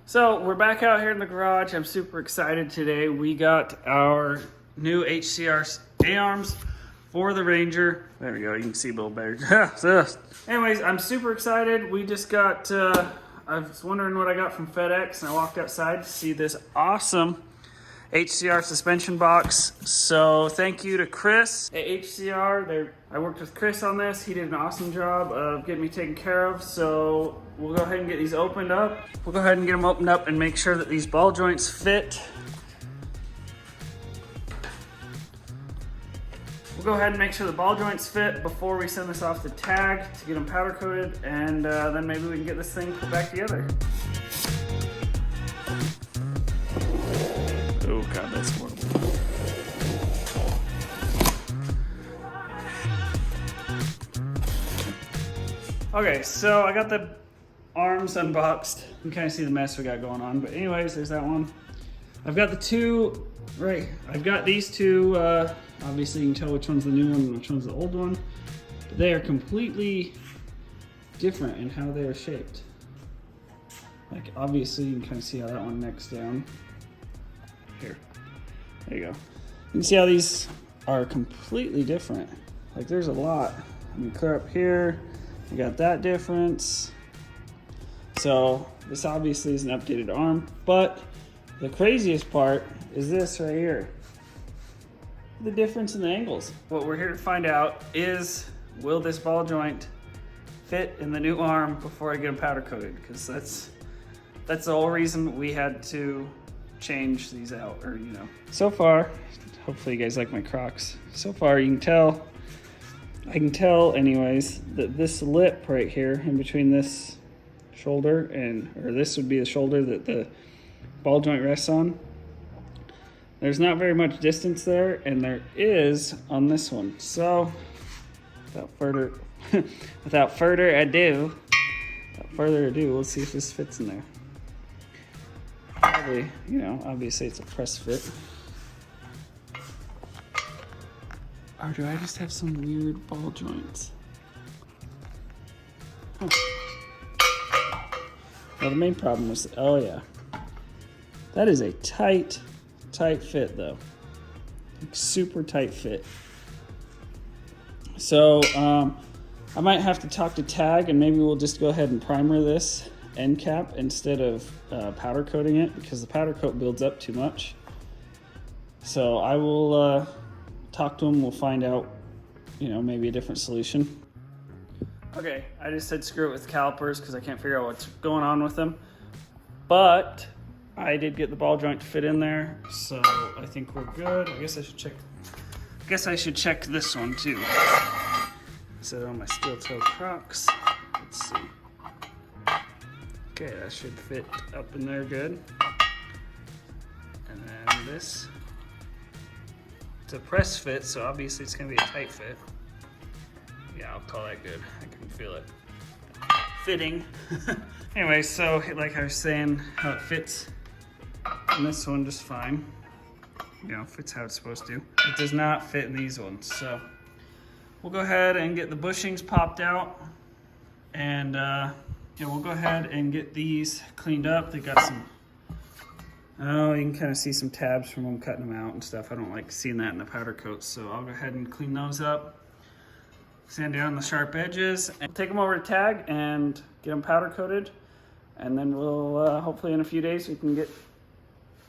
So we're back out here in the garage. I'm super excited today. We got our new HCR A-arms for the Ranger. There we go, you can see a little better. Anyways, I'm super excited. We just got, I was wondering what I got from FedEx, and I walked outside to see this awesome HCR suspension box. So thank you to Chris at HCR. I worked with Chris on this. He did an awesome job of getting me taken care of. So we'll go ahead and get these opened up. We'll go ahead and get them opened up and make sure that these ball joints fit. We'll go ahead and make sure the ball joints fit before we send this off to TAG to get them powder coated, and then maybe we can get this thing put back together. Oh God, that's horrible. Okay, so I got the arms unboxed. You can kind of see the mess we got going on, but anyways, there's that one. I've got the two, right, I've got these two, obviously you can tell which one's the new one and which one's the old one, but they are completely different in how they are shaped. Like, obviously you can kind of see how that one necks down. Here, there you go. You can see how these are completely different. Like, there's a lot. I mean, clear up here, you got that difference. So this obviously is an updated arm, but the craziest part is this right here. The difference in the angles. What we're here to find out is, will this ball joint fit in the new arm before I get them powder coated? Because that's the whole reason we had to change these out, or you know. So far, hopefully you guys like my Crocs. So far you can tell, I can tell anyways, that this lip right here in between this shoulder or this would be the shoulder that the ball joint rests on. There's not very much distance there, and there is on this one. So without further ado, let's see if this fits in there. Probably, you know, obviously it's a press fit. Or do I just have some weird ball joints? Huh. Well, the main problem was, oh yeah, that is a tight fit though. Like, super tight fit. So I might have to talk to TAG, and maybe we'll just go ahead and primer this end cap instead of powder coating it, because the powder coat builds up too much. So I will talk to him. We'll find out, you know, maybe a different solution. Okay, I just said screw it with calipers because I can't figure out what's going on with them. But I did get the ball joint to fit in there, so I think we're good. I guess I should check this one too. Set it on my steel toe Crocs. Let's see. Okay, that should fit up in there good. And then this, it's a press fit, so obviously it's gonna be a tight fit. Yeah, I'll call that good. I can feel it fitting. Anyway, so like I was saying, how it fits in this one just fine. You know, fits how it's supposed to. It does not fit in these ones. So we'll go ahead and get the bushings popped out, and yeah, we'll go ahead and get these cleaned up. They got some, oh, you can kind of see some tabs from them cutting them out and stuff. I don't like seeing that in the powder coat, so I'll go ahead and clean those up, sand down the sharp edges, and take them over to TAG and get them powder coated. And then we'll, hopefully in a few days, we can get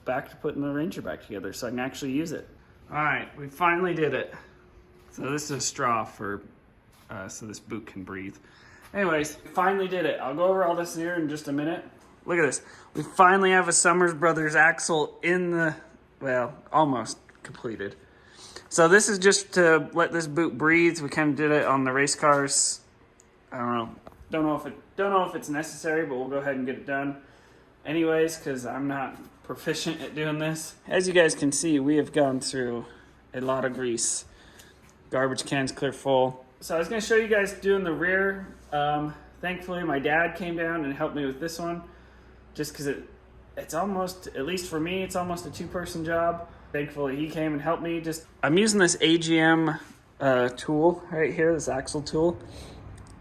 back to putting the Ranger back together so I can actually use it. All right, we finally did it. So this is a straw for, so this boot can breathe. Anyways, finally did it. I'll go over all this here in just a minute. Look at this. We finally have a Summers Brothers axle in the, well, almost completed. So this is just to let this boot breathe. We kind of did it on the race cars. I don't know if it's necessary, but we'll go ahead and get it done anyways, because I'm not proficient at doing this. As you guys can see, we have gone through a lot of grease. Garbage cans clear full. So I was going to show you guys doing the rear. Thankfully, my dad came down and helped me with this one, just because it's almost, at least for me, it's almost a two-person job. Thankfully, he came and helped me. I'm using this AGM tool right here, this axle tool.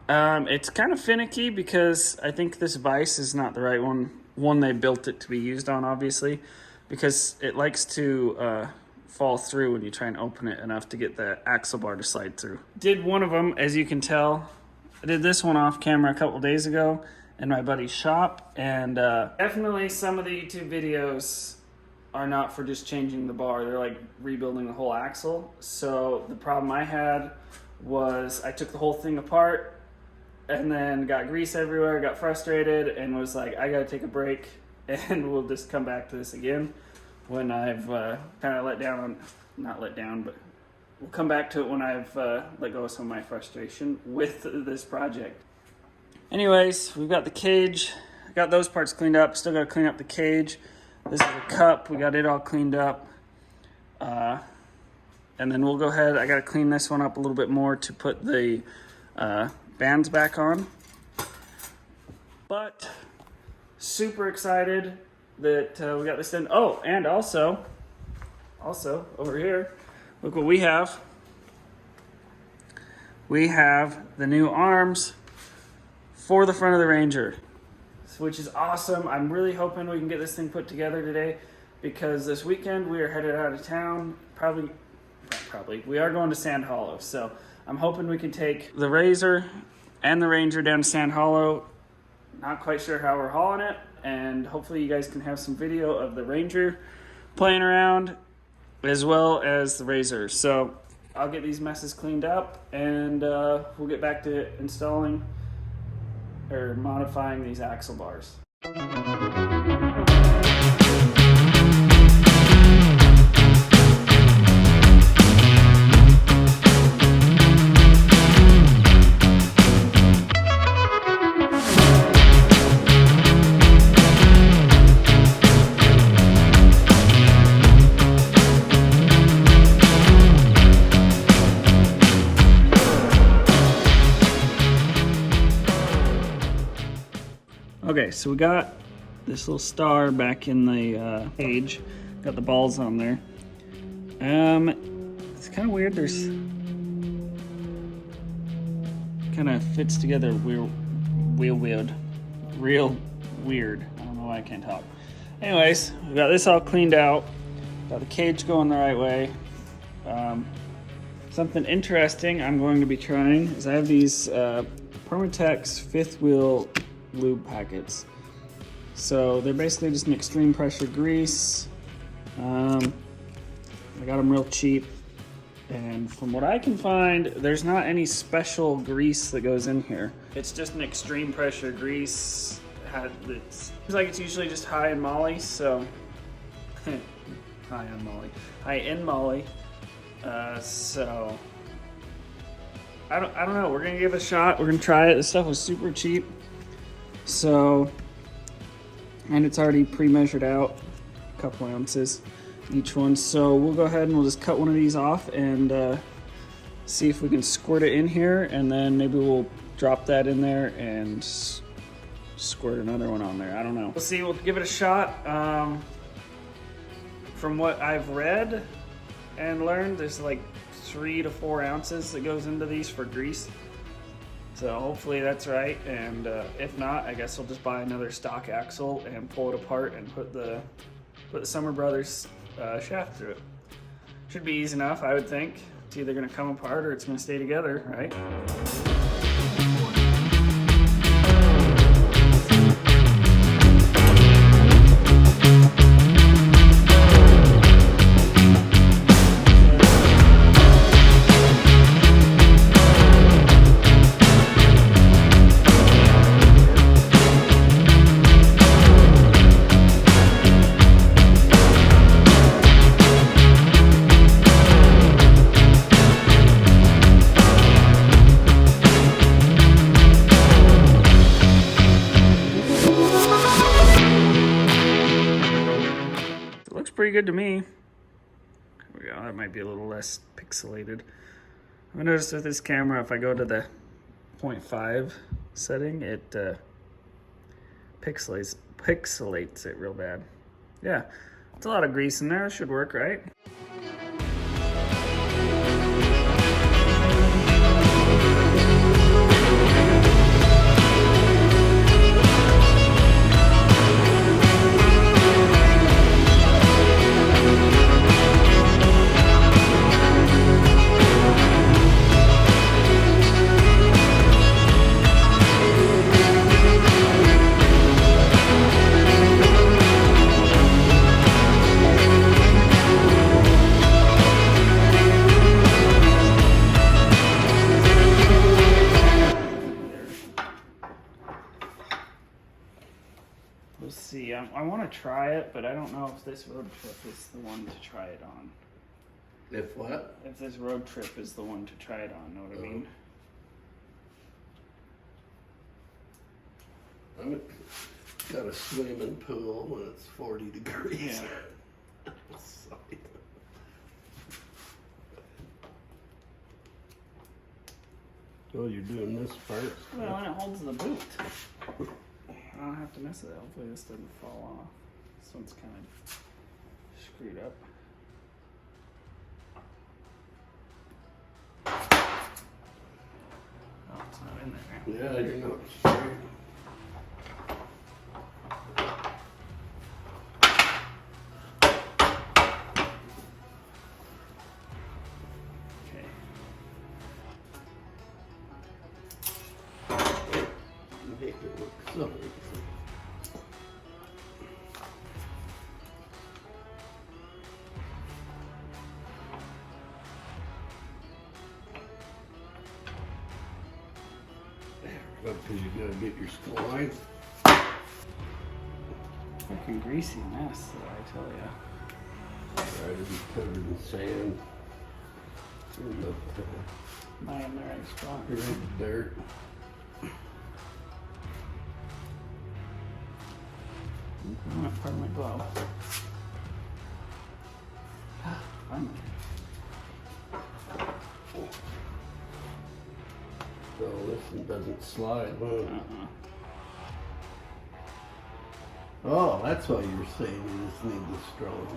It's kind of finicky because I think this vise is not the right one one they built it to be used on, obviously, because it likes to fall through when you try and open it enough to get the axle bar to slide through. Did one of them, as you can tell. I did this one off camera a couple days ago in my buddy's shop, and definitely some of the YouTube videos are not for just changing the bar. They're like rebuilding the whole axle. So the problem I had was I took the whole thing apart and then got grease everywhere, got frustrated, and was like, I gotta take a break, and we'll just come back to this again when I've kind of not let down, but we'll come back to it when I've let go of some of my frustration with this project. Anyways, we've got the cage. I got those parts cleaned up. Still got to clean up the cage. This is a cup. We got it all cleaned up. And then we'll go ahead. I got to clean this one up a little bit more to put the bands back on. But super excited that we got this done. Oh, and also over here, look what we have. We have the new arms for the front of the Ranger, which is awesome. I'm really hoping we can get this thing put together today, because this weekend we are headed out of town. We are going to Sand Hollow. So I'm hoping we can take the Razor and the Ranger down to Sand Hollow. Not quite sure how we're hauling it, and hopefully you guys can have some video of the Ranger playing around as well as the Razor. So I'll get these messes cleaned up, and we'll get back to installing or modifying these axle bars. Okay, so we got this little star back in the cage. Got the balls on there. It's kind of weird. There's kind of fits together real weird. I don't know why I can't talk. Anyways, we got this all cleaned out. Got the cage going the right way. Something interesting I'm going to be trying is I have these Permatex fifth wheel lube packets. So they're basically just an extreme pressure grease. I got them real cheap, and from what I can find, there's not any special grease that goes in here. It's just an extreme pressure grease. It seems like it's usually just high in moly, so high in moly. So I don't know. We're gonna give it a shot. We're gonna try it. This stuff was super cheap. So, and it's already pre-measured out, a couple ounces each one. So we'll go ahead and we'll just cut one of these off and see if we can squirt it in here, and then maybe we'll drop that in there and squirt another one on there. I don't know. We'll see. We'll give it a shot. From what I've read and learned, there's like 3 to 4 ounces that goes into these for grease. So hopefully that's right, and if not, I guess we'll just buy another stock axle and pull it apart and put the Summer Brothers shaft through it. Should be easy enough, I would think. It's either gonna come apart or it's gonna stay together, right? Pretty good to me. There we go. That might be a little less pixelated. I noticed with this camera, if I go to the 0.5 setting, it pixelates it real bad. Yeah, it's a lot of grease in there. It should work, right? I want to try it, but I don't know if this road trip is the one to try it on. If what? If this road trip is the one to try it on, know what I mean? I'm got a swimming pool when it's 40 degrees. Yeah. Oh, you're doing this first? Well, and it holds the boot. I don't have to mess with it. Hopefully this doesn't fall off. This one's kind of screwed up. Oh, it's not in there. Yeah, you're not straight. Okay. Make it look so easy. Because you gotta get your spline. Fucking greasy mess, though, I tell ya. Right, it'll be covered in sand. Am I in the right spot? You're in the dirt. I'm not part of my glove. Finally. So this one doesn't slide, huh? Oh, that's why you were saying you just need the strong.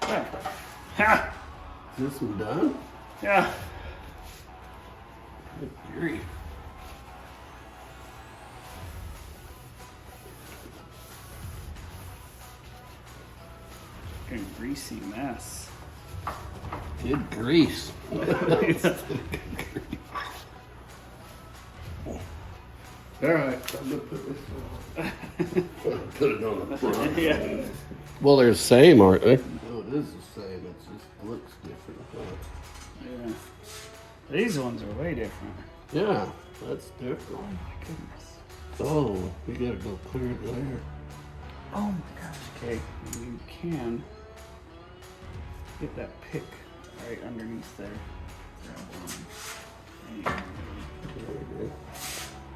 There. Ha! Is this one done? Yeah. Good grief. Fucking greasy mess. Good grease. All right, I'm gonna put this on. Put it on the front. Yeah. Well, they're the same, aren't they? No, it is the same. It just looks different. Yeah. These ones are way different. Yeah, that's different. Oh my goodness. Oh, we gotta go clear it there. Oh my gosh. Okay, you can get that pick right underneath there. Grab one.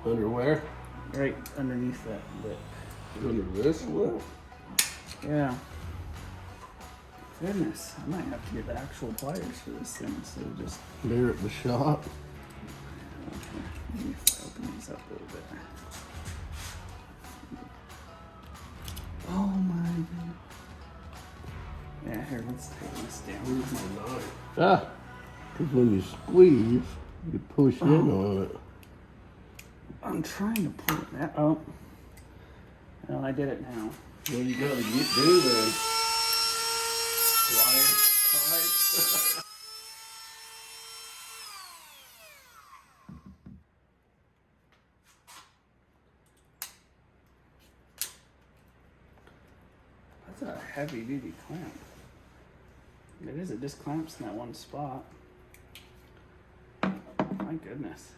Underwear? Right underneath that lip. Under this lip? Yeah. Goodness, I might have to get the actual pliers for this thing instead of just. There at the shop. Maybe if I open these up a little bit. Oh my goodness. Yeah, here, let's take this down. Where's my knife? Ah, because when you squeeze, you push in on it. I'm trying to pull it out. Oh. Well, I did it now. Well, you gotta do then. Wire tied. That's a heavy duty clamp. It is, it just clamps in that one spot. My goodness.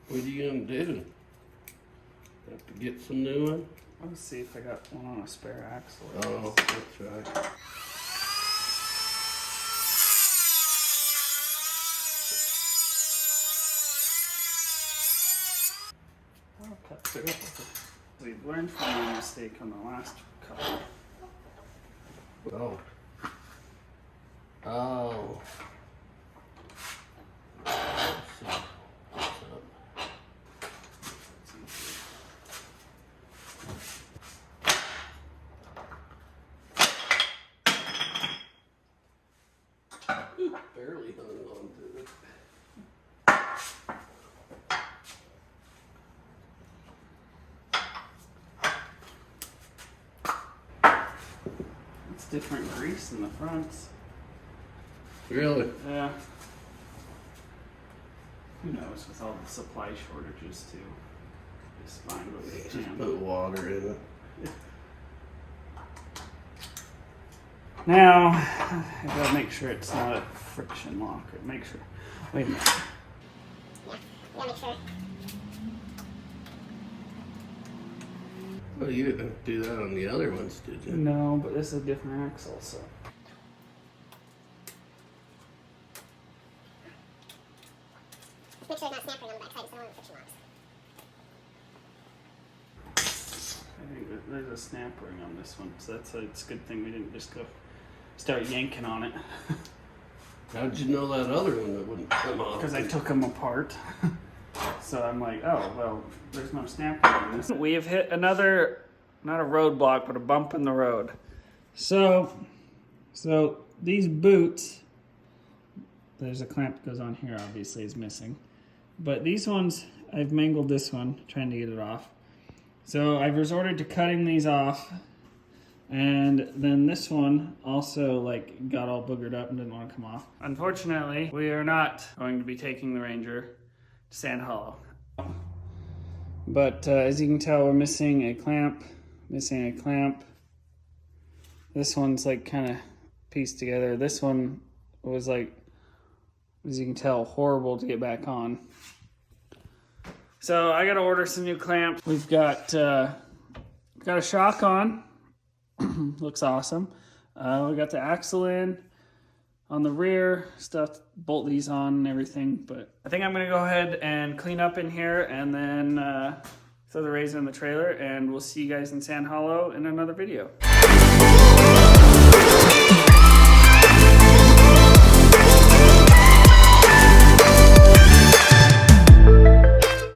What are you gonna do? Have to get some new one? Let's see if I got one on a spare axle. Oh, that's right. I'll cut through it. We've learned from our mistake on the last couple. Oh. Oh. Let's see. What's up? Barely hung on to it. It's different grease in the fronts. Really? Yeah. Who knows with all the supply shortages too. Just find what we Just can. put water in it. Now, I gotta make sure it's not a friction lock. Or make sure. Wait a minute. sure. Well, you didn't do that on the other ones, did you? No, but this is a different axle, so. Make sure you're not snapping on the backside, so I don't want friction marks. I think there's a snap ring on this one, so it's a good thing we didn't just go start yanking on it. How did you know that other one that wouldn't come off? Because I took them apart. So I'm like, oh, well, there's no snap ring on this. We have hit another, not a roadblock, but a bump in the road. So these boots, there's a clamp that goes on here, obviously is missing. But these ones, I've mangled this one, trying to get it off. So I've resorted to cutting these off. And then this one also like got all boogered up and didn't want to come off. Unfortunately, we are not going to be taking the Ranger to Sand Hollow. But as you can tell, we're missing a clamp, This one's like kind of pieced together. This one was like, as you can tell, horrible to get back on. So I got to order some new clamps. We've got a shock on. Looks awesome. We got the axle in on the rear, stuff, bolt these on and everything. But I think I'm gonna go ahead and clean up in here and then throw the Razor in the trailer, and we'll see you guys in Sand Hollow in another video.